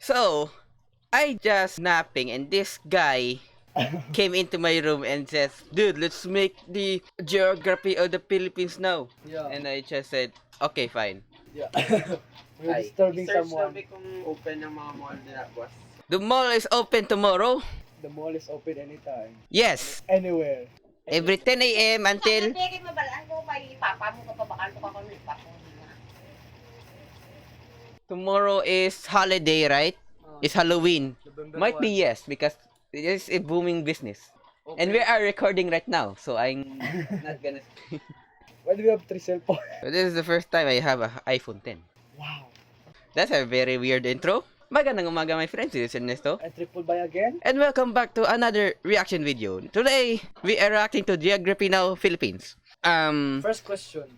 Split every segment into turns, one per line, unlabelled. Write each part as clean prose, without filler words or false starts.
So, I just napping and this guy came into my room and says, "Dude, let's make the geography of the Philippines now."
Yeah.
And I just said, "Okay, fine."
Yeah. We're disturbing someone.
kung open ng mga mall nila, boss.
The mall is open tomorrow.
The mall is open anytime.
Yes,
Anywhere.
every 10 a.m. until tomorrow is holiday, right? It's Halloween.
November
Might be
1.
yes because it is a booming business. And we are recording right now, so I'm not gonna.
Why do we have 3 cell phones?
This is the first time I have an iPhone 10.
Wow.
That's a very weird intro. Magandang umaga, my friends. This is Ernesto.
I triple buy again?
And welcome back to another reaction video. Today, we are reacting to Geography Now Philippines.
First question.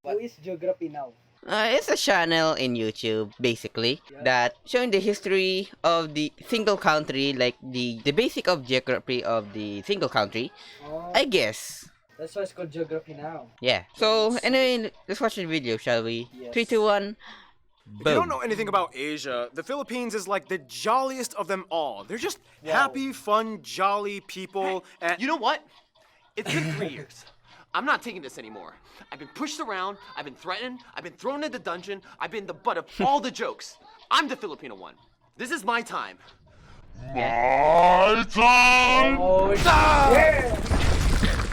Who is Geography Now?
It's a channel in YouTube, basically, that showing the history of the single country, like the basic of geography of the single country,
Oh,
I guess.
that's why it's called Geography Now.
Yeah. So, anyway, let's watch the video, shall we?
Yes.
3, 2, 1.
If you don't know anything about Asia, the Philippines is like the jolliest of them all. They're just happy, fun, jolly people. And
You know what? It's been 3 years. I'm not taking this anymore. I've been pushed around, I've been threatened, I've been thrown into dungeon, I've been the butt of all the jokes. I'm the Filipino one. This is my time.
Oh, yeah!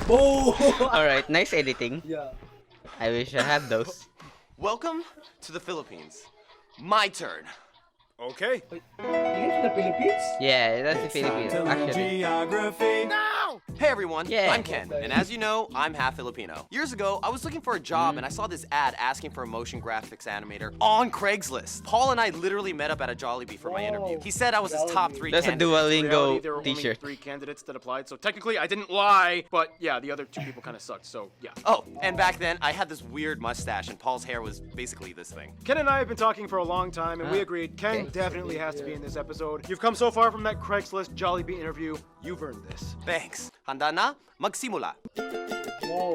Oh!
Alright, nice editing.
Yeah.
I wish I had those.
Welcome to the Philippines. My turn.
okay.
Wait, you came to the Philippines?
Yeah, that's the Philippines, actually.
Now! Hey everyone,
Yeah.
I'm Ken, and as you know, I'm half Filipino. Years ago, I was looking for a job and I saw this ad asking for a motion graphics animator on Craigslist. Paul and I literally met up at a Jollibee for my interview. He said I was his top 3
That's a
candidate.
Reality,
Duolingo
there were only
t-shirt.
3 candidates that applied, so technically I didn't lie, but yeah, the other 2 people kind of sucked, so yeah.
Oh, and back then, I had this weird mustache and Paul's hair was basically this thing.
Ken and I have been talking for a long time, and we agreed Ken
okay.
definitely has to be in this episode. You've come so far from that Craigslist Jollibee interview, you've earned this.
Thanks. Handa na? Magsimula.
Whoa.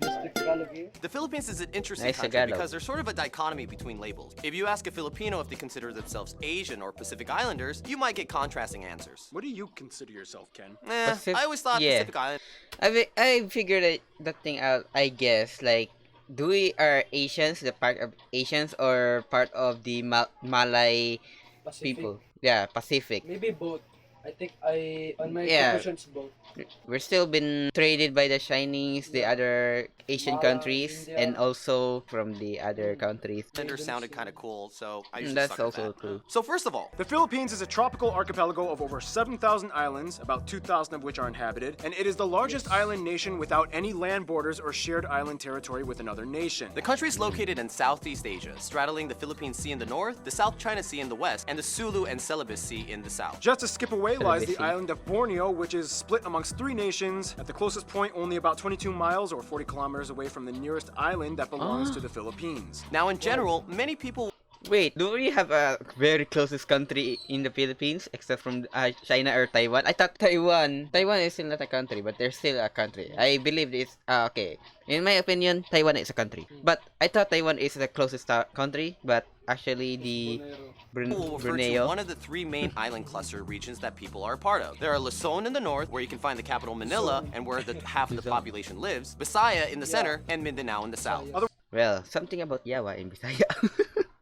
Mr. Tagalog here?
The Philippines is an interesting
Nice
country
Tagalog.
because there's sort of a dichotomy between labels. If you ask a Filipino if they consider themselves Asian or Pacific Islanders, you might get contrasting answers.
What do you consider yourself, Ken?
I always thought
yeah.
Pacific Island.
I figured that thing out, I guess. Like, do we are Asians, the part of Asians, or part of the Malay
Pacific.
people? Yeah, Pacific.
Maybe both. I think on my
Yeah.
conclusions, both.
We're still been traded by the Chinese, the other Asian
Mala,
countries,
India.
and also from the other countries.
Islanders sounded kind of cool, so I usually
That's
stuck with
also
that.
true.
So first of all,
The Philippines is a tropical archipelago of over 7,000 islands, about 2,000 of which are inhabited, and it is the largest island nation without any land borders or shared island territory with another nation.
the country is located in Southeast Asia, straddling the Philippine Sea in the north, the South China Sea in the west, and the Sulu and Celebes Sea in the south.
Just a skip away lies the
Celebes.
island of Borneo, which is split amongst 3 nations, at the closest point only about 22 miles or 40 kilometers away from the nearest island that belongs to the Philippines.
Now in general, many people
Wait, do we have a very closest country in the Philippines except from China or Taiwan? I thought Taiwan is still not a country, but they're still a country. I believe it's okay. In my opinion, Taiwan is a country, but I thought Taiwan is the closest country, but actually the
will refer to
Brunei.
one of the 3 main island cluster regions that people are a part of. There are Luzon in the north, where you can find the capital Manila, and where the half of the population lives, Visaya in the center, and Mindanao in the south.
Well, something about Yawa in Bisaya.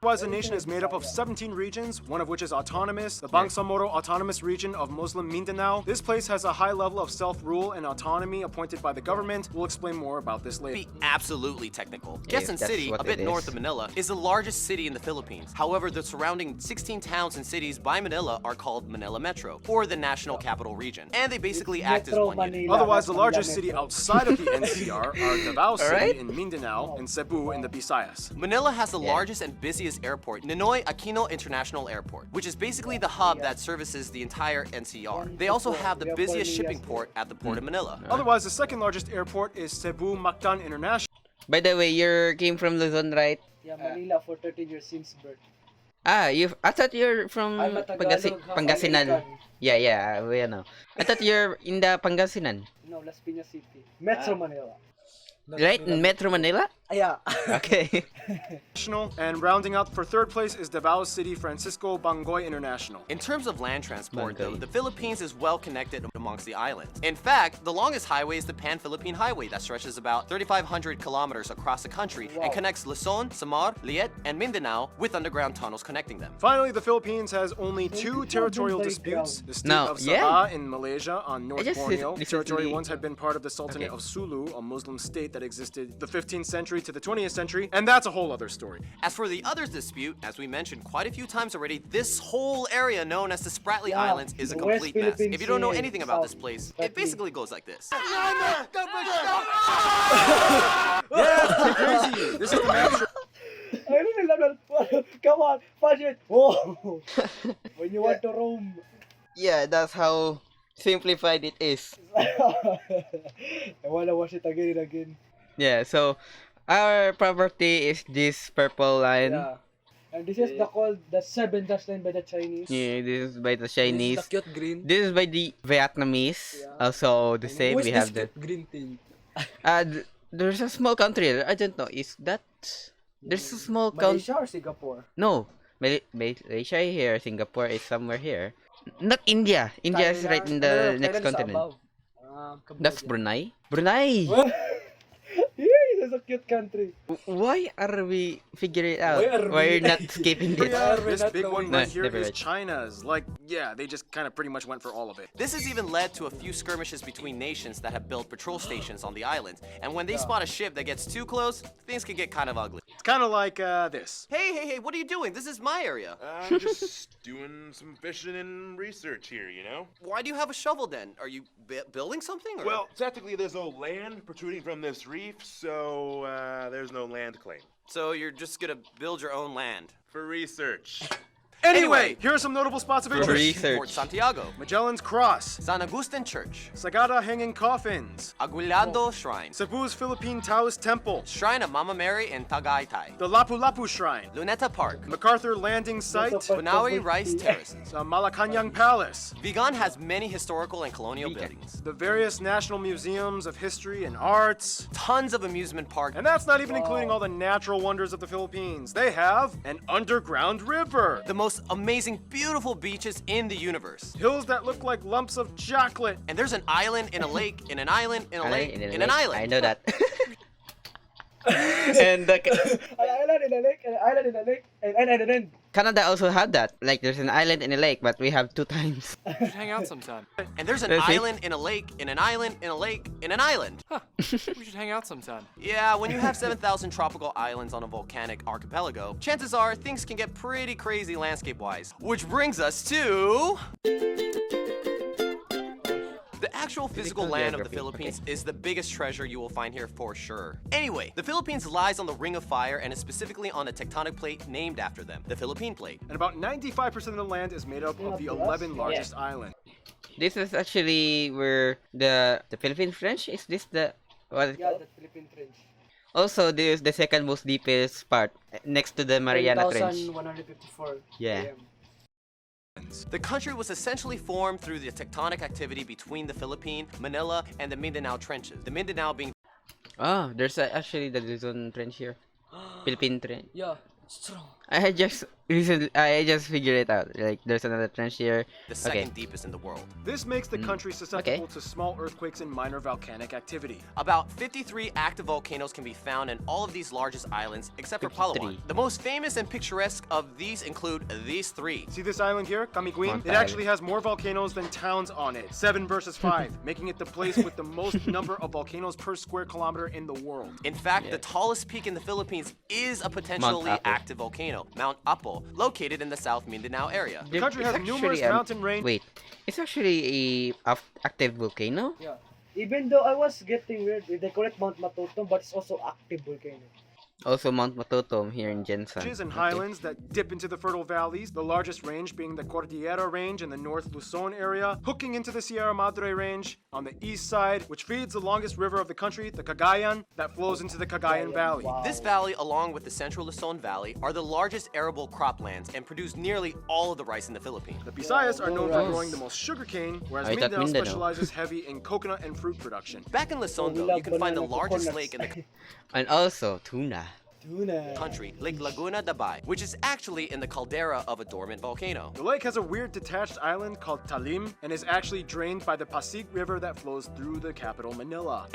Otherwise, the nation is made up of 17 regions, one of which is autonomous, the Bangsamoro Autonomous Region of Muslim Mindanao. This place has a high level of self-rule and autonomy appointed by the government. We'll explain more about this later.
Be absolutely technical.
Yeah,
Quezon
that's
City,
what
a bit
it
north
is.
of Manila, is the largest city in the Philippines. However, the surrounding 16 towns and cities by Manila are called Manila Metro, or the National Capital Region, and they basically act as
Metro
one unit.
Manila,
Otherwise, the
not
largest
Manila
city
Metro.
outside of the NCR are Davao City
Alright.
in Mindanao and Cebu in the Visayas.
Manila has the
Yeah.
largest and busiest airport, Ninoy Aquino International Airport, which is basically the hub that services the entire NCR. They also have the busiest shipping port at the Port of Manila.
Otherwise, the second largest airport is Cebu Mactan International.
By the way, you came from Luzon, right?
Yeah, Manila for 13 years since birth.
I thought you're from
I'm a Tagalog, half
Pangasinan.
American.
Yeah, we know. I thought you're in the Pangasinan.
No, Las Piñas City. Metro Manila.
Right? In Metro Manila?
Yeah.
Okay.
And rounding out for third place is Davao City Francisco Bangoy International.
In terms of land transport, though,
Bagay.
the Philippines is well connected amongst the islands. In fact, the longest highway is the Pan-Philippine Highway that stretches about 3,500 kilometers across the country and connects Luzon, Samar, Liet, and Mindanao with underground tunnels connecting them.
Finally, the Philippines has only two territorial disputes. The state
Now,
of Sabah in Malaysia on North
just
Borneo. The territory
recently-
once had been part of the Sultanate
Okay.
of Sulu, a Muslim state that existed the 15th century to the 20th century, and that's a whole other story.
As for the others dispute, as we mentioned quite a few times already, this whole area known as the Spratly Islands is a
the West
complete mess.
Philippine
If you don't know
Sea,
anything about this
South
place,
Spratly.
it basically goes like this.
Crazy! This is the map show.
Come on, punch it. Whoa. When you want to roam.
Yeah, that's how simplified it is.
I wanna watch it again and again.
Yeah, so our property is this purple line.
Yeah. And this is called the 7-line by the Chinese.
Yeah, this is by the Chinese.
This is the cute green.
This is by the Vietnamese.
Yeah.
Also the same.
Who is
We
this
have the.
cute green thing?
There's a small country. I don't know. Is that? There's a small country.
Malaysia or Singapore?
No, Malaysia here. Singapore is somewhere here. Not India. India is right in the next
Thailand is
continent.
above.
That's
Cambodia.
Brunei. Brunei.
Yeah, it's a cute country.
Why are we figuring it out?
Why are we-
We're not skipping this.
Yeah, we're
This
not
big one
knowing.
right
No,
here
never
is
right.
China's. Like, yeah, they just kind of pretty much went for all of it.
This has even led to a few skirmishes between nations that have built patrol stations on the islands. And when they spot a ship that gets too close, things can get kind of ugly.
It's kind of like this.
Hey, what are you doing? This is my area.
I'm just doing some fishing and research here, you know?
Why do you have a shovel then? Are you building something? Or?
Well, technically there's no land protruding from this reef, so there's no land claim.
So you're just gonna build your own land.
For research.
Anyway, here are some notable spots of interest.
Research.
Fort Santiago,
Magellan's Cross,
San Agustin Church,
Sagada Hanging Coffins,
Aguilado Shrine,
Cebu's Philippine Taoist Temple,
Shrine of Mama Mary in Tagaytay,
the Lapu-Lapu Shrine,
Luneta Park,
MacArthur Landing Site,
Bunawi Rice Terraces.
the Malacanang Palace,
Vigan has many historical and colonial buildings,
the various national museums of history and arts,
tons of amusement parks,
and that's not even including all the natural wonders of the Philippines. They have an underground river,
the most amazing, beautiful beaches in the universe.
hills that look like lumps of chocolate,
And there's an island in a lake, in an island, in a lake, in an island.
I know that. And
An island in a lake, an island in a lake, and
Canada also had that. Like there's an island in a lake, but we have two times.
Hang out sometime.
And there's an
Let's see.
island in a lake, in an island, in a lake, in an island.
We should hang out sometime.
Yeah, when you have 7,000 tropical islands on a volcanic archipelago, chances are things can get pretty crazy landscape-wise. Which brings us to... The actual physical land of the
geography,
Philippines is the biggest treasure you will find here for sure. Anyway, the Philippines lies on the Ring of Fire and is specifically on a tectonic plate named after them, the Philippine Plate.
and about 95% of the land is made up of the 11 largest islands.
This is actually where the Philippine French. Is this the what?
yeah, the Philippine Trench.
Also, this is the second most deepest part next to the Mariana Trench.
10,154
Yeah.
km.
The country was essentially formed through the tectonic activity between the Philippine, Manila, and the Mindanao trenches. The Mindanao being
Oh, there's actually the Luzon Trench here. Philippine Trench.
Yeah, it's strong.
I just figured it out. Like there's another trench here.
the second deepest in the world.
This makes the country susceptible to small earthquakes and minor volcanic activity.
About 53 active volcanoes can be found in all of these largest islands, except for
53.
Palawan. The most famous and picturesque of these include these three.
See this island here, Camiguin?
Mount
It actually has more volcanoes than towns on it. 7 versus 5, making it the place with the most number of volcanoes per square kilometer in the world.
In fact, the tallest peak in the Philippines is a potentially
Apo.
active volcano, Mount Apo, located in the South Mindanao area.
The country has
It's
numerous
actually,
mountain range.
Wait, it's actually a active volcano.
Yeah. Even though I was getting weird, they call it Mount Matutum, but it's also active volcano.
Also Mount Matutom here in Jensan.
Ranges and
Okay.
highlands that dip into the fertile valleys, the largest range being the Cordillera Range in the North Luzon area, hooking into the Sierra Madre Range on the east side, which feeds the longest river of the country, the Cagayan, that flows into the Cagayan Valley.
Wow.
This valley, along with the central Luzon Valley, are the largest arable croplands and produce nearly all of the rice in the Philippines.
The Visayas are known for
Rice.
growing the most sugarcane, whereas
I thought
Mindanao
Mindanao.
specializes heavy in coconut and fruit production.
Back in Luzon,
We
though,
love
you can find the
banana
largest
coconuts.
lake in the
And also tuna.
Tuna.
country, Lake Laguna de Bay, which is actually in the caldera of a dormant volcano.
The lake has a weird detached island called Talim and is actually drained by the Pasig River that flows through the capital, Manila.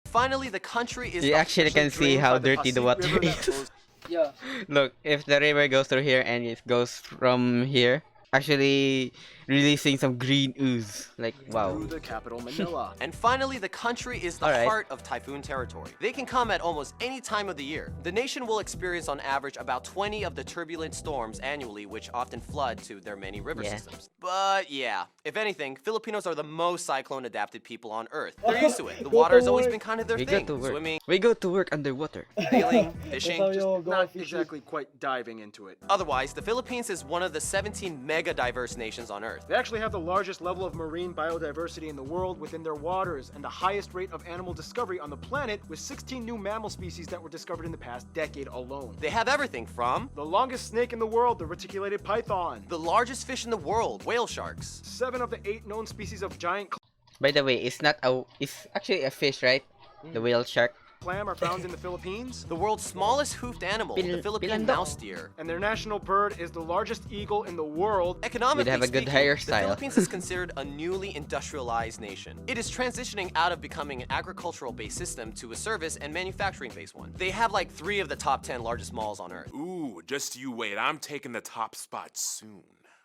Finally, the country is
You actually can see
Drained
how
by the
dirty the
Pasig
water
River that
is.
flows
Yeah.
Look, if the river goes through here and it goes from here, actually releasing some green ooze. Like, wow.
through the capital, Manila.
And finally, the country is the
Alright.
heart of typhoon territory. They can come at almost any time of the year. The nation will experience on average about 20 of the turbulent storms annually, which often flood to their many river
Yeah.
systems. But yeah, if anything, Filipinos are the most cyclone adapted people on earth. They're used to it. The
Go
water has
to
always
work.
been kind of their
We go
thing.
to work.
Swimming,
We go to work underwater.
sailing,
That's
fishing.
how
just-
you go
Not
fishing.
exactly quite diving into it.
Otherwise, the Philippines is one of the 17 mega diverse nations on earth.
They actually have the largest level of marine biodiversity in the world within their waters and the highest rate of animal discovery on the planet, with 16 new mammal species that were discovered in the past decade alone.
They have everything from
The longest snake in the world, the reticulated python.
the largest fish in the world, whale sharks,
7 of the 8 known species of giant
By the way, it's not a. It's actually a fish, right? The whale shark.
clam are found in the Philippines,
the world's smallest hoofed animal, the Philippine
Pilando.
mouse deer.
and their national bird is the largest eagle in the world.
Economically
have a good
speaking,
hairstyle.
the Philippines is considered a newly industrialized nation. It is transitioning out of becoming an agricultural-based system to a service and manufacturing-based one. They have like 3 of the top 10 largest malls on earth.
Ooh, just you wait. I'm taking the top spot soon.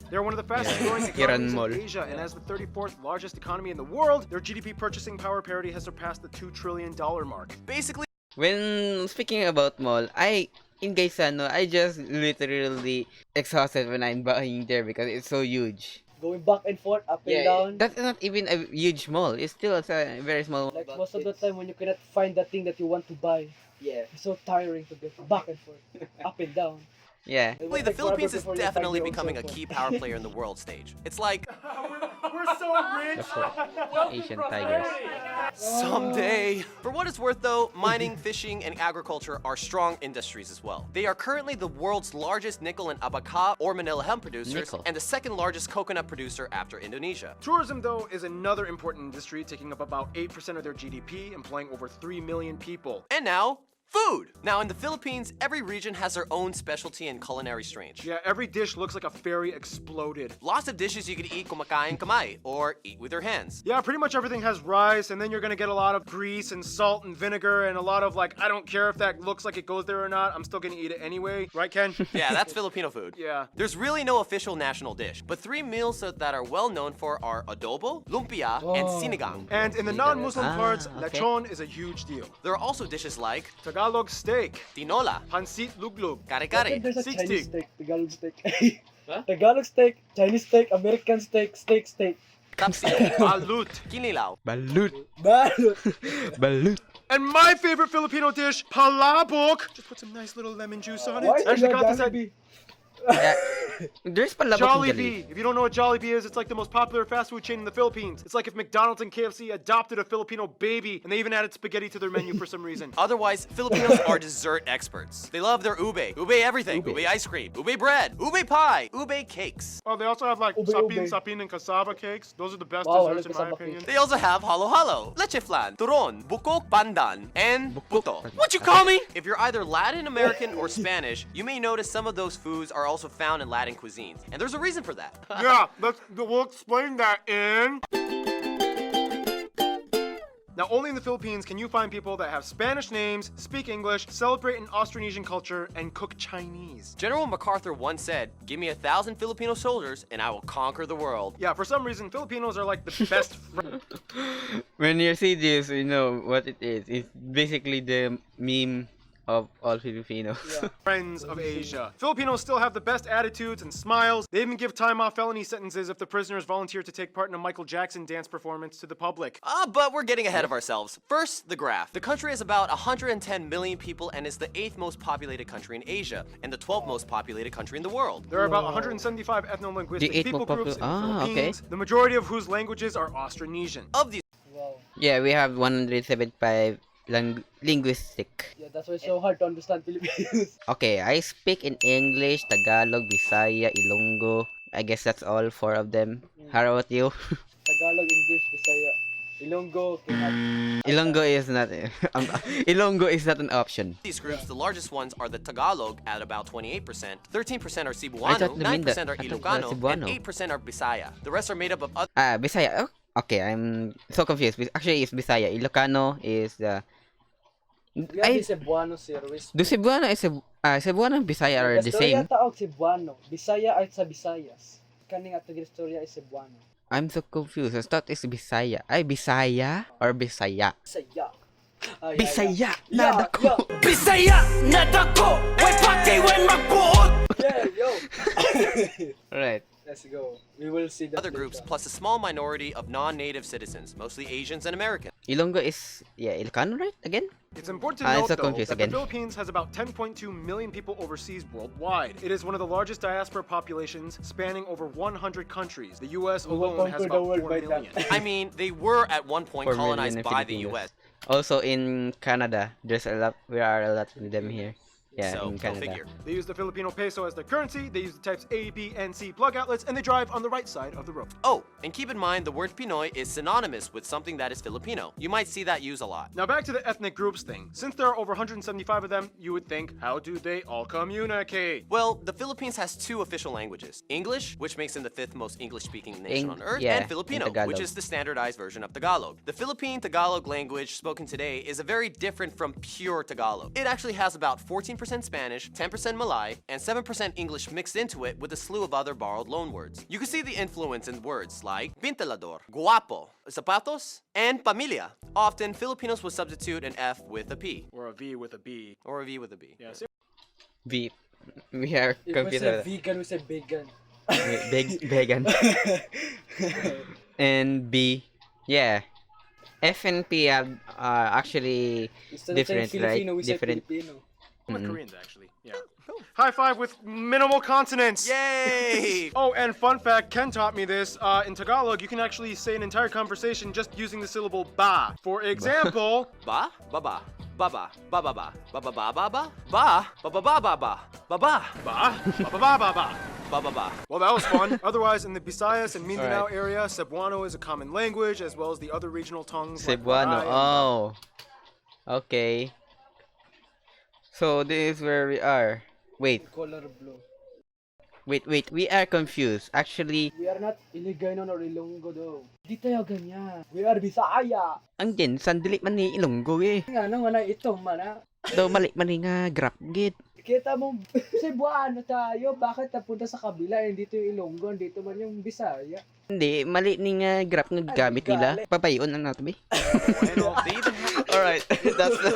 They're one of the fastest growing
Kiran
economies
Mall.
in Asia, and as the 34th largest economy in the world, their GDP purchasing power parity has surpassed the $2 trillion mark.
Basically,
When speaking about mall, in Gaisano, I just literally exhausted when I'm buying there because it's so huge.
Going back and forth, up and down.
That's not even a huge mall. It's still a very small.
Like most of the time when you cannot find the thing that you want to buy.
Yeah.
It's so tiring to get back and forth, up and down.
Yeah.
It will
the
take forever
Philippines is
before you find
definitely
your own
becoming a
cell phone.
key power player in the world stage. It's like,
We're so rich!
Asian tigers.
someday. For what it's worth though, mining, fishing, and agriculture are strong industries as well. They are currently the world's largest nickel and abaca or Manila hemp producers,
Nickel.
and the second largest coconut producer after Indonesia.
Tourism, though, is another important industry, taking up about 8% of their GDP, employing over 3 million people.
And now, food! Now in the Philippines, every region has their own specialty and culinary strange.
Yeah, every dish looks like a fairy exploded.
Lots of dishes you could eat kumakain kamay, or eat with your hands.
Yeah, pretty much everything has rice, and then you're gonna get a lot of grease and salt and vinegar, and a lot of like, I don't care if that looks like it goes there or not, I'm still gonna eat it anyway. Right, Ken?
Yeah, that's Filipino food.
Yeah.
There's really no official national dish, but 3 meals that are well known for are adobo, lumpia, and
Oh.
sinigang.
And in the non-Muslim
Ah,
parts,
okay.
lechon is a huge deal.
There are also dishes like
Tagalog steak,
tinola,
pansit luglug,
kare-kare,
There's a
Steak
Chinese
stick.
steak, Tagalog steak. Tagalog steak, Chinese steak, American steak, steak.
tapsi,
balut.
kinilaw,
Balut.
Balut.
Balut.
And my favorite Filipino dish, palabok. Just put some nice little lemon juice on
Why
it.
is
Actually,
there
got this at
Jollibee?
Yeah. There's palabok in
Jollibee. If you don't know what Jollibee is, it's like the most popular fast food chain in the Philippines. It's like if McDonald's and KFC adopted a Filipino baby, and they even added spaghetti to their menu for some reason.
Otherwise, Filipinos are dessert experts. They love their ube everything, ube ice cream, ube bread, ube pie, ube cakes.
Oh, they also have like
Ube,
sapin,
ube.
sapin, and cassava cakes. Those are the best
Wow, I
desserts
like
in my
cassava
opinion.
cake.
They also have halo-halo, leche flan, turon, bukok, pandan, and puto. What you call me? If you're either Latin American or Spanish, you may notice some of those foods are also found in Latin cuisines, and there's a reason for that.
Yeah, we'll explain that in. Now, only in the Philippines can you find people that have Spanish names, speak English, celebrate an Austronesian culture, and cook Chinese.
General MacArthur once said, "Give me 1,000 Filipino soldiers, and I will conquer the world."
Yeah, for some reason, Filipinos are like the best friends.
When you see this, you know what it is. It's basically the meme of all Filipinos.
Yeah.
Friends of Asia. Filipinos still have the best attitudes and smiles. They even give time off felony sentences if the prisoners volunteer to take part in a Michael Jackson dance performance to the public.
But we're getting ahead of ourselves. First, the graph. The country has about 110 million people and is the 8th most populated country in Asia and the 12th most populated country in the world.
There are about 175 ethno-linguistic
The eighth
people
most
groups in the
ah, okay.
Philippines, the majority of whose languages are Austronesian.
Of these
Wow.
Yeah, we have 175 linguistic.
Yeah, that's why it's so hard to understand Filipinos.
Okay, I speak in English, Tagalog, Bisaya, Ilonggo. I guess that's all 4 of them. How about you?
Tagalog, English, Bisaya, Ilonggo,
Ilonggo is not Ilonggo is not an option.
these groups, the largest ones are the Tagalog at about 28%, 13% are
I
Cebuano,
thought you mean
9% are
I thought
Ilocano, and
Cebuano.
8% are Bisaya. The rest are made up of other
Bisaya. Oh, okay, I'm so confused. Actually, it's Bisaya. Ilocano is the.
We have the Cebuano series.
Do Cebuano is Cebuano and Bisaya are the same?
taog Cebuano. Bisaya ay sa Bisayas. Kaning ato gistorya is Cebuano.
I'm so confused. I thought it's Bisaya. Ay, Bisaya or Bisaya?
Bisaya. Ay,
Bisaya!
Yeah,
Nada ko!
yeah. Yeah, yo.
Right.
Let's go. We will see that
other groups,
later.
plus a small minority of non-native citizens, mostly Asians and Americans.
Ilonggo is, yeah, Ilocano, right? Again?
It's important to
I'm
note,
so
though,
confused
that
again.
the Philippines has about 10.2 million people overseas worldwide. It is one of the largest diaspora populations, spanning over 100 countries. The U.S.
We will
alone has
conquer the
about
world
4
by
million.
that.
I mean, they were at one point
4 million
colonized
in
by the
Filipinos.
U.S.
Also in Canada, there are a lot of them here. Yeah,
so,
in
go
Canada.
figure.
They use the Filipino peso as their currency, they use the types A, B, and C plug outlets, and they drive on the right side of the road.
Oh, and keep in mind the word Pinoy is synonymous with something that is Filipino. You might see that used a lot.
Now back to the ethnic groups thing. Since there are over 175 of them, you would think, how do they all communicate?
Well, the Philippines has 2 official languages. English, which makes them the 5th most English-speaking nation on earth,
yeah,
and
and
Filipino,
Tagalog.
which is the standardized version of Tagalog. The Philippine Tagalog language spoken today is a very different from pure Tagalog. It actually has about 14% Spanish, 10% Malay, and 7% English mixed into it with a slew of other borrowed loanwords. You can see the influence in words like pintalador, guapo, zapatos, and pamilya. Often, Filipinos will substitute an F with a P,
Or a V with a B.
or a V with a B.
Yeah,
V. We are
If we
confused.
say vegan, we say vegan.
Vegan. And B. Yeah. F and P have actually
Instead of saying
different, right?
Filipino, we say
Different.
Filipino.
Like Koreans, actually. Yeah. High five with minimal consonants.
Yay!
Oh, and fun fact, Ken taught me this. In Tagalog, you can actually say an entire conversation just using the syllable ba. For example,
Ba, ba ba, ba ba, ba ba ba, ba ba ba ba ba, ba ba ba ba ba ba, ba ba,
ba, ba ba ba ba ba.
ba ba ba.
Well, that was fun. Otherwise, in the Visayas and Mindanao
Alright.
area, Cebuano is a common language, as well as the other regional tongues. like
Cebuano.
Waray and
Oh. Okay. So this is where we are. Wait.
Color blue.
Wait. We are confused. Actually,
We are not Iligano or Ilonggo though. Di tayo ganyan. We are Bisaya.
ang din sandali man ni Ilonggo eh.
Nga naman na itong mana.
Daw mali man ni nga grab git.
Kita mo, Cebuano tayo. Bakit napunta sa kabila? Hindi dito yung Ilonggo, dito man yung Bisaya.
Hindi, mali ni nga grab nga gamit nila. Papayon ang natin eh.
Bueno, they even have
Alright, that's the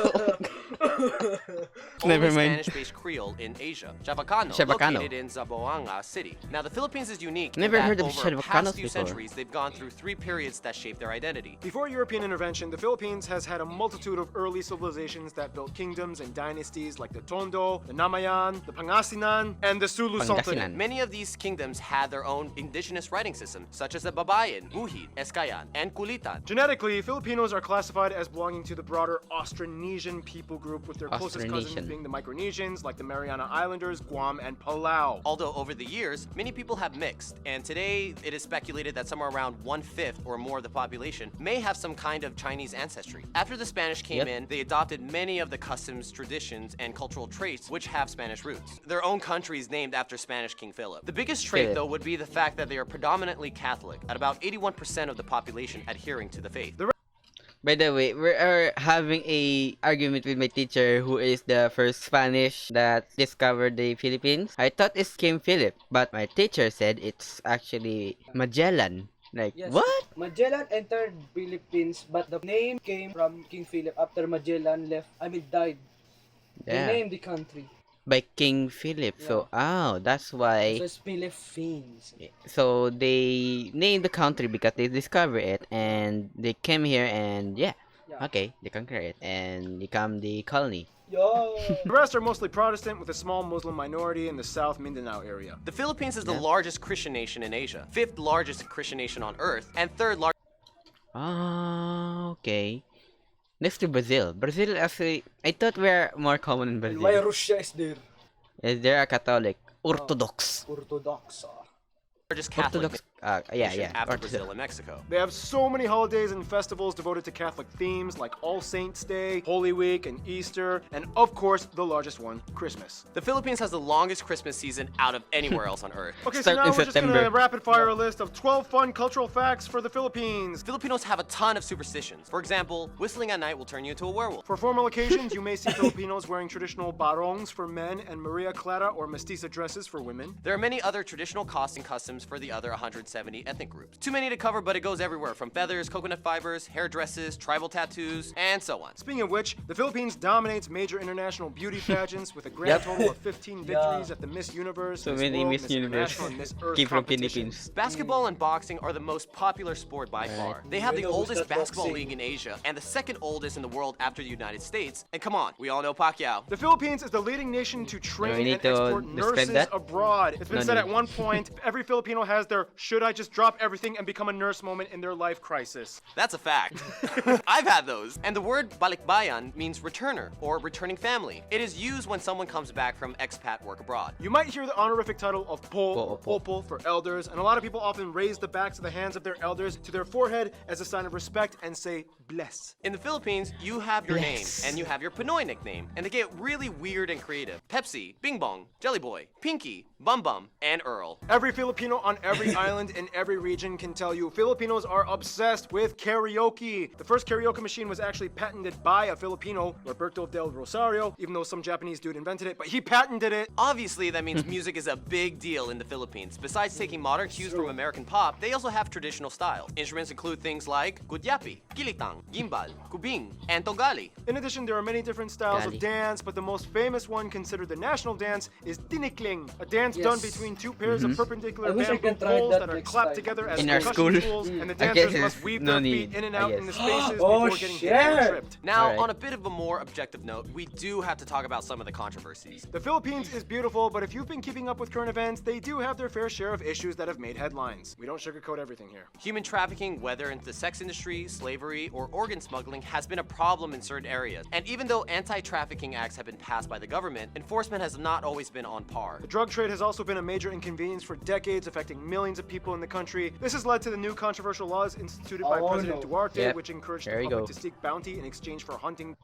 Never
only
mind.
Spanish-based Creole in Asia, Chavacano,
Chavacano.
located in Zamboanga City. Now, the Philippines is unique. in
Never
that
heard of
over the
Chavacanos
past few
before.
centuries, they've gone through 3 periods that shape their identity.
Before European intervention, the Philippines has had a multitude of early civilizations that built kingdoms and dynasties like the Tondo, the Namayan, the Pangasinan, and the Sulu
Pangasinan.
Sultanate.
Many of these kingdoms had their own indigenous writing system, such as the Babayan, Buhid, Eskayan, and Kulitan.
Genetically, Filipinos are classified as belonging to the broader Austronesian people group, with their closest cousins
Austronesian.
being the Micronesians, like the Mariana Islanders, Guam, and Palau.
Although over the years, many people have mixed, and today it is speculated that somewhere around 1/5 or more of the population may have some kind of Chinese ancestry. After the Spanish came
Yep.
in, they adopted many of the customs, traditions, and cultural traits which have Spanish roots. Their own country is named after Spanish King Philip. The biggest trait,
Philip.
though, would be the fact that they are predominantly Catholic, at about 81% of the population adhering to the faith.
By the way, we are having a argument with my teacher who is the first Spanish that discovered the Philippines. I thought it's King Philip, but my teacher said it's actually Magellan. Like,
Yes.
what?
Magellan entered Philippines, but the name came from King Philip after Magellan died. They
Yeah.
named the country.
By King Philip. So, that's why.
So it's Philippines.
So they named the country because they discovered it and they came here and
Yeah.
okay, they conquer it and become the colony.
Yo.
The rest are mostly Protestant, with a small Muslim minority in the South Mindanao area.
The Philippines is the largest Christian nation in Asia, 5th largest Christian nation on Earth, and 3rd largest.
Okay. Next to Brazil. Brazil actually, I thought we're more common in
And why
Brazil.
Russia is there?
They're a Catholic, Orthodox.
Orthodox.
Catholic
Orthodox.
nation after
Orthodox.
Brazil and Mexico.
They have so many holidays and festivals devoted to Catholic themes, like All Saints Day, Holy Week, and Easter, and of course, the largest one, Christmas.
The Philippines has the longest Christmas season out of anywhere else on Earth.
Okay,
Start
so now
in
we're just gonna
September.
rapid fire a list of 12 fun cultural facts for the Philippines.
Filipinos have a ton of superstitions. For example, whistling at night will turn you into a werewolf.
For formal occasions, you may see Filipinos wearing traditional barongs for men and Maria Clara or mestiza dresses for women.
There are many other traditional costume customs for the other 170 ethnic groups. Too many to cover, but it goes everywhere from feathers, coconut fibers, hair dresses, tribal tattoos, and so on.
Speaking of which, the Philippines dominates major international beauty pageants with a grand total of 15 victories at the Miss Universe,
So
Miss
many
World,
Miss Universe
International, and Miss Earth
came from
competitions.
Philippines.
Basketball and boxing are the most popular sport by far. They have the
Bueno,
oldest
who's that
basketball
boxing?
league in Asia and the second oldest in the world after the United States. And come on, we all know Pacquiao.
The Philippines is the leading nation to train
we need
and
to
export
describe
nurses
that?
abroad. It's been
No
said
need.
at one point, every Filipino has their should I just drop everything and become a nurse moment in their life crisis.
That's a fact. I've had those. And the word balikbayan means returner or returning family. It is used when someone comes back from expat work abroad.
You might hear the honorific title of po or
Po.
popo for elders, and a lot of people often raise the backs of the hands of their elders to their forehead as a sign of respect and say bless.
In the Philippines, you have your name
Bless.
and you have your Pinoy nickname, and they get really weird and creative. Pepsi, Bing Bong, Jelly Boy, Pinky, Bum Bum, and Earl.
Every Filipino on every island in every region can tell you Filipinos are obsessed with karaoke. The first karaoke machine was actually patented by a Filipino, Roberto del Rosario, even though some Japanese dude invented it, but he patented it.
Obviously, that means music is a big deal in the Philippines. Besides taking modern cues from American pop, they also have traditional styles. Instruments include things like gudyapi, kilitang, gimbal, kubing, and togali.
In addition, there are many different styles
Gali.
of dance, but the most famous one considered the national dance is tinikling, a dance
Yes.
done between two pairs of perpendicular
I wish I
bamboo
can try
poles
that
that are
next
clapped
time.
together as
In our
percussion
school?
tools, and the
I
dancers
guess
must
it's
weave
no
their
need,
feet in and
I
out
guess.
in the spaces
Oh,
before getting hit and
shit.
tripped.
Now,
Alright.
on a bit of a more objective note, we do have to talk about some of the controversies.
The Philippines is beautiful, but if you've been keeping up with current events, they do have their fair share of issues that have made headlines. We don't sugarcoat everything here.
Human trafficking, whether in the sex industry, slavery, or organ smuggling, has been a problem in certain areas. And even though anti-trafficking acts have been passed by the government, enforcement has not always been on par.
The drug trade has also been a major inconvenience for decades, affecting millions of people in the country. This has led to the new controversial laws instituted by
Oh,
President
no.
Duarte,
Yep.
which encouraged the
There you
public
go.
to seek bounty in exchange for hunting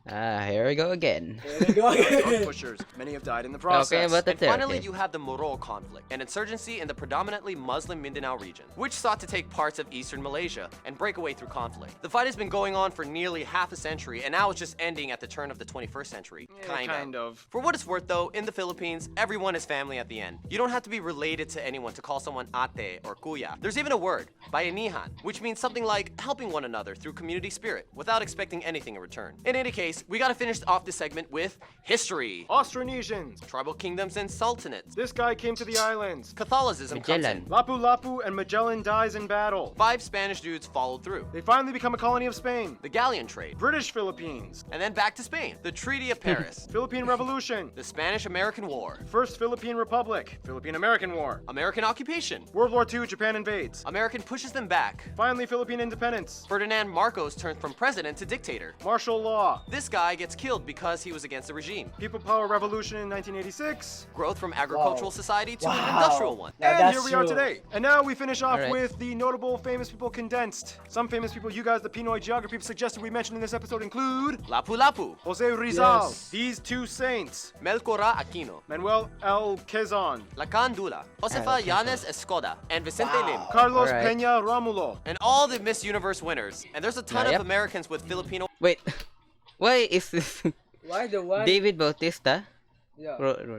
Here we go again.
There we go.
drug pushers. Many have died in the process.
Okay, but
And
that's it.
finally,
Okay.
you have the Moro conflict, an insurgency in the predominantly Muslim Mindanao region, which sought to take parts of eastern Malaysia and break away through conflict. The fight has been going on for nearly half a century, and now it's just ending at the turn of the 21st century.
Yeah, kind of.
For what it's worth, though, in the Philippines, everyone is family at the end. You don't have to be related to anyone to call someone ate or kuya. There's even a word, bayanihan, which means something like helping one another through community spirit without expecting anything in return. In any case, we gotta finish off this segment with history.
Austronesians.
Tribal kingdoms and sultanates.
This guy came to the islands.
Catholicism comes
Magellan.
in.
Lapu-Lapu and Magellan dies in battle.
5 Spanish dudes followed through.
They finally become a colony of Spain.
The galleon trade.
British Philippines.
And then back to Spain. The Treaty of Paris.
Philippine Revolution.
The Spanish-American War.
First Philippine Republic. Philippine-American War.
American occupation.
World War II, Japan invades.
American pushes them back.
Finally, Philippine independence.
Ferdinand Marcos turns from president to dictator.
Martial law.
This guy gets killed because he was against the regime.
People Power Revolution in 1986.
Growth from agricultural
Wow.
society to an
Wow.
industrial one.
Now
And
that's
here we are
true.
today. And now we finish off
Alright.
with the notable famous people condensed. Some famous people you guys, the Pinoy geography suggested we mention in this episode include
Lapu-Lapu.
Jose Rizal,
Yes.
these two saints,
Melchora Aquino.
Manuel L. Quezon,
Lacan Dula. Josefa Yanes Escoda. And Vicente Lim.
Carlos
Alright.
Peña Romulo.
And all the Miss Universe winners. And there's a ton
Yep.
of Americans with Filipino
Wait, why is this
Why the one?
David Bautista?
Yeah.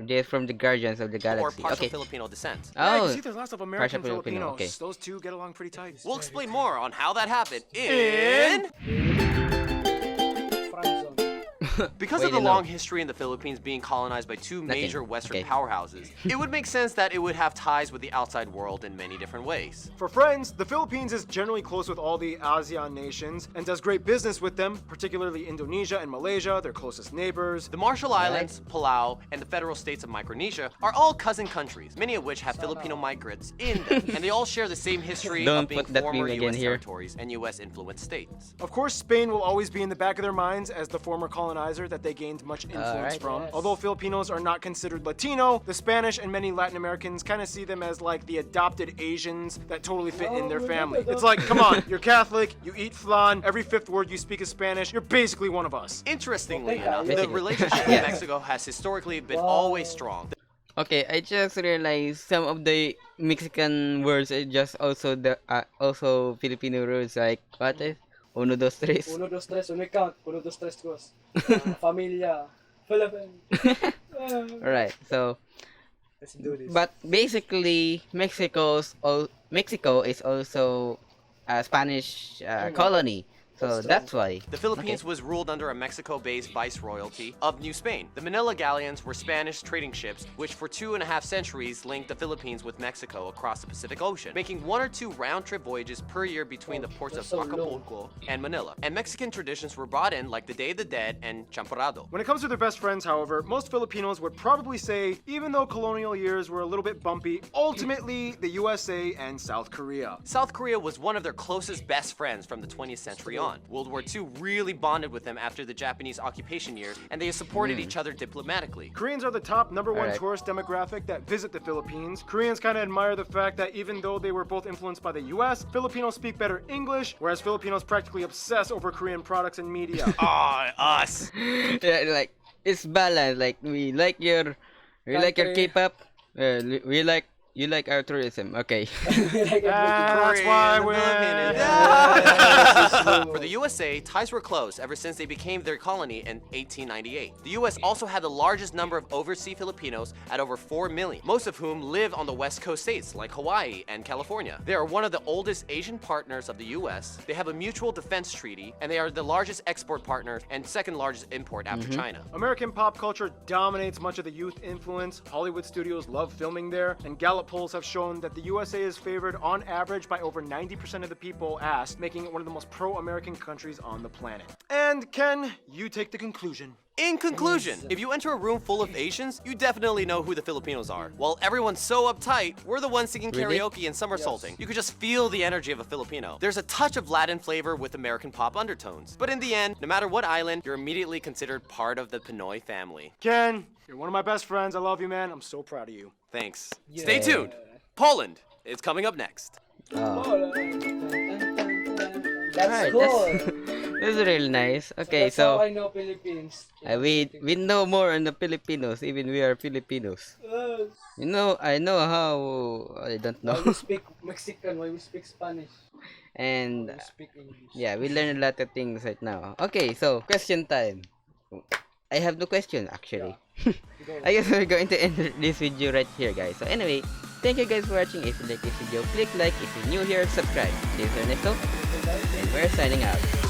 They're from the Guardians of the
or
Galaxy.
partial
Okay.
Filipino descent.
Yeah, you
Oh,
can see there's lots of American
partial Filipino,
Filipinos.
okay.
Those two get along pretty tight.
We'll explain more on how that happened in...
Friend zone.
Because
Way
of the
to know.
long history in the Philippines being colonized by two
Nothing.
major Western
Okay.
powerhouses, it would make sense that it would have ties with the outside world in many different ways.
For friends, the Philippines is generally close with all the ASEAN nations and does great business with them, particularly Indonesia and Malaysia, their closest neighbors.
The Marshall Islands, Palau, and the federal states of Micronesia are all cousin countries, many of which have Filipino migrants in them, and they all share the same history
Don't
of being
put that
former
meme
U.S.
again here.
territories and U.S.-influenced states.
Of course, Spain will always be in the back of their minds as the former colonizer that they gained much influence
Alright.
from.
Yes.
Although Filipinos are not considered Latino, the Spanish and many Latin Americans kind of see them as like the adopted Asians that totally fit in their family. It's like, come on, you're Catholic, you eat flan, every fifth word you speak is Spanish, you're basically one of us.
Interestingly
Okay,
enough, the
basically.
relationship with Mexico has historically been always strong.
Okay, I just realized some of the Mexican words are just also the also Filipino words like what is uno dos tres.
1, 2, 3, uno count. 1, 2, 3, goes. Familia. Philippines.
Alright, so
Let's do this.
but basically Mexico is also a Spanish colony, so that's why.
The Philippines was ruled under a Mexico-based viceroyalty of New Spain. The Manila galleons were Spanish trading ships, which for 2.5 centuries linked the Philippines with Mexico across the Pacific Ocean, making 1 or 2 round-trip voyages per year between the ports of
that's so long.
Acapulco and Manila. And Mexican traditions were brought in, like the Day of the Dead and Champorado.
When it comes to their best friends, however, most Filipinos would probably say, even though colonial years were a little bit bumpy, ultimately the USA and South Korea.
South Korea was one of their closest best friends from the 20th century on. World War II really bonded with them after the Japanese occupation years, and they supported each other diplomatically.
Koreans are the top #1
Alright.
tourist demographic that visit the Philippines. Koreans kind of admire the fact that even though they were both influenced by the US, Filipinos speak better English, whereas Filipinos practically obsess over Korean products and media.
Us!
Yeah, like it's balanced. Like we like your
Country.
K-pop. We like you like our tourism. Okay.
That's why we're...
For the USA, ties were close ever since they became their colony in 1898. The US also had the largest number of overseas Filipinos at over 4 million, most of whom live on the West Coast states like Hawaii and California. They are one of the oldest Asian partners of the US. They have a mutual defense treaty, and they are the largest export partner and second largest import after China.
American pop culture dominates much of the youth influence. Hollywood studios love filming there, and Gallup polls have shown that the USA is favored on average by over 90% of the people asked, making it one of the most pro-American countries on the planet. And Ken, you take the conclusion.
In conclusion, if you enter a room full of Asians, you definitely know who the Filipinos are. While everyone's so uptight, we're the ones singing
Really?
karaoke and somersaulting. You could just feel the energy of a Filipino. There's a touch of Latin flavor with American pop undertones. But in the end, no matter what island, you're immediately considered part of the Pinoy family.
Ken, you're one of my best friends. I love you, man. I'm so proud of you.
Thanks. Stay tuned. Poland is coming up next.
That's
Alright,
cool.
that's really nice. Okay,
That's how
so
I know Philippines.
we know more on the Filipinos. Even we are Filipinos. You know, I know how. I don't
Why
know.
we speak Mexican, why we speak Spanish,
And
why we speak English.
yeah, we learn a lot of things right now. Okay, so question time. I have no question actually. I guess we're going to end this video right here, guys. So anyway, thank you guys for watching. If you like this video, click like. If you're new here, subscribe. This is Ernesto, and we're signing out.